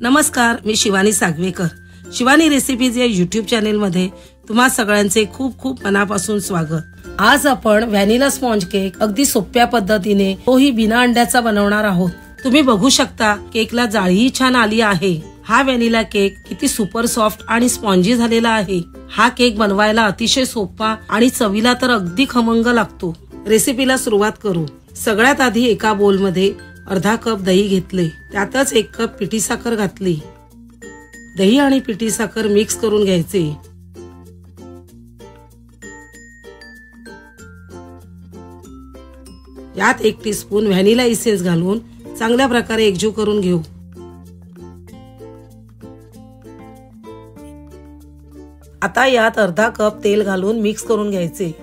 नमस्कार, मी शिवानी सागवेकर। शिवानी रेसिपीज या YouTube channel मध्ये तुम्हा सगळ्यांचे खूप खूप मनापासून स्वागत। आज आपण व्हॅनिला स्पॉन्ज केक अगदी सोप्या पद्धतीने तोही बिना अंड्याचा बनवणार आहोत। तुम्ही बघू शकता केकला जाळीही छान आली आहे। हा व्हॅनिला केक किती सुपर सॉफ्ट आणि स्पॉन्जी झालेला आहे। हा केक बनवायला अतिशय सोपा आणि चवीला तर अगदी खमंग लागतो। रेसिपीला सुरुवात करू। सगळ्यात आधी एका बोल मध्ये अर्धा कप दही घेतले, त्यातच 1 कप पिठी साखर घातली। दही आणि पिठी साखर मिक्स करून घ्यायचे। यात 1 टीस्पून व्हॅनिला इसेन्स घालून चांगल्या प्रकारे एकजीव करून घेऊ। आता यात अर्धा कप तेल घालून मिक्स करून घ्यायचे।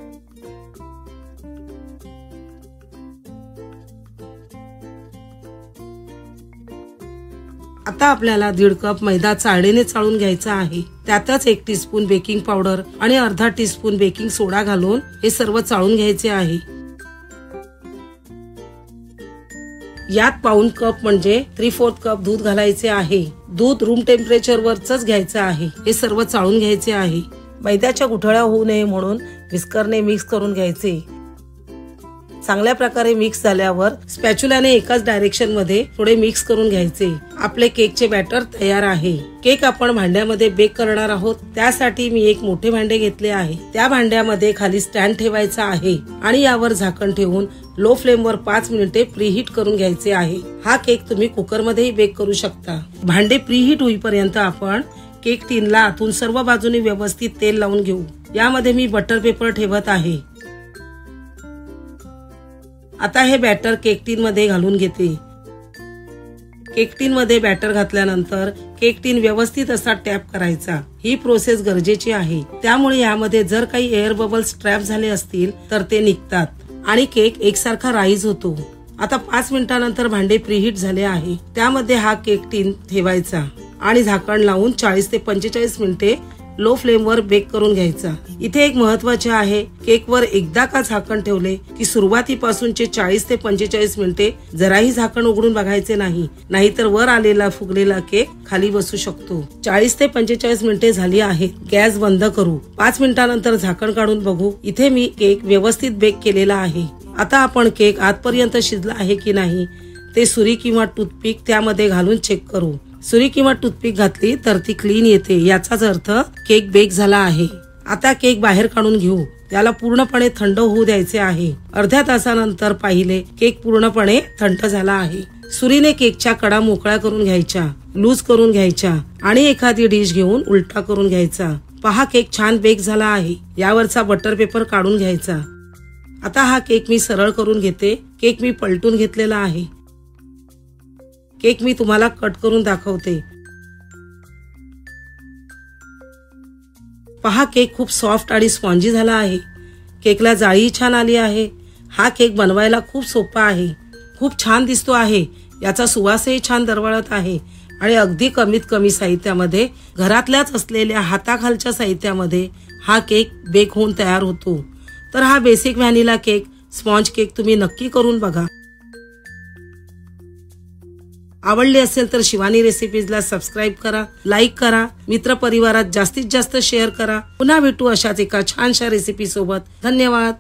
आता आपल्याला 1.5 कप मैदा चाळणीने चाळून घ्यायचा आहे। त्यातच 1 टीस्पून बेकिंग पावडर आणि अर्धा टीस्पून बेकिंग सोडा घालून हे सर्व चाळून घ्यायचे आहे। यात पाऊण कप म्हणजे 3/4 कप दूध घालायचे आहे। दूध रूम टेम्परेचर वरच घ्यायचं आहे। हे सर्व चाळून घ्यायचे आहे। मैद्याच्या गुठळ्या होऊ नये म्हणून विस्करने मिक्स करून घ्यायचे। चांगल्या प्रकारे मिक्स झाल्यावर स्पॅच्युलाने एकाच डायरेक्शन मध्ये थोडे मिक्स करून घ्यायचे। आपले केकचे बॅटर तयार आहे। केक आपण भांड्यामध्ये बेक करणार आहोत, त्यासाठी मी एक मोठे भांडे घेतले आहे। त्या भांड्यामध्ये खाली स्टँड ठेवायचा आहे आणि यावर झाकण ठेवून लो फ्लेम वर 5 मिनिटे प्रीहीट करून घ्यायचे आहे। हा केक तुम्ही कुकर मध्येही बेक करू शकता। भांडे प्रीहीट होईपर्यंत आपण केक टिनला आतून सर्व बाजूनी व्यवस्थित तेल लावून घेऊ। यामध्ये मी बटर पेपर ठेवत आहे। आता हे बॅटर केक टिन मध्ये घालून घेते। केक टिन मध्ये बॅटर घातल्यानंतर केक टिन व्यवस्थित असा टॅप करायचा। ही प्रोसेस गरजेची आहे, त्यामुळे यामध्ये जर काही एअर बबल्स ट्रॅप झाले असतील तर ते निघतात आणि केक एकसारखा राईज होतो। आता 5 मिनिटांनंतर भांडे प्रीहीट झाले आहे। त्यामध्ये हा केक टिन ठेवायचा आणि झाकण लावून 40 ते 45 मिनिटे लो फ्लेम वर बेक करून घ्यायचा। इथे एक महत्त्वाचे आहे, केक वर एकदा का झाकण ठेवले की सुरुवातीपासूनचे 40 ते 45 मिनिटे जराही झाकण उघडून बघायचे नाही, नाहीतर वर आलेला फुगलेला केक खाली बसू शकतो। 40 ते 45 मिनिटे झाली आहेत। गॅस बंद करू। 5 मिनिटांनंतर झाकण काढून बघू। इथे मी केक व्यवस्थित बेक केलेला आहे। आता आपण केक आतपर्यंत शिजला आहे की नाही ते सुरी किंवा टूथपिक त्यामध्ये घालून चेक करू। सुरी किंवा टूथपिक घातली तर ती क्लीन येते, याचाच अर्थ केक बेक झाला आहे। आता केक बाहेर काढून घेऊ। त्याला पूर्णपणे थंड होऊ द्यायचे आहे। अर्ध्या तासानंतर पाहिले केक पूर्णपणे थंड झाला आहे। सुरीने केकच्या कडा मोकळ्या करून घ्यायच्या, लूज करून घ्यायच्या आणि एखादी डिश घेऊन उलटा करून घ्यायचा। पहा, केक छान बेक झाला आहे। यावरचा बटर पेपर काढून घ्यायचा। आता हा केक मी सरळ करून घेते। केक मी पलटून घेतलेला आहे। केक मी तुम्हाला कट करून दाखवते। पहा, केक खूप सॉफ्ट आणि स्पॉन्जी झाला आहे। केकला जाळी छान आली आहे। हा केक बनवायला खूप सोपा आहे। खूप छान दिसतो आहे। याचा सुवासही छान दरवळत आहे आणि अगदी कमीत कमी साहित्यामध्ये, घरातल्याच असलेल्या हाताखालच्या साहित्यामध्ये हा केक बेक होऊन तयार होतो। तर हा basic vanilla cake sponge cake तुम्ही नक्की करून बघा। आवडली असेल तर शिवानी रेसिपीजला सबस्क्राइब करा, लाईक करा, मित्र परिवारात जास्तीत जास्त शेअर करा। पुन्हा भेटू अशाच एका छानशा रेसिपी सोबत। धन्यवाद।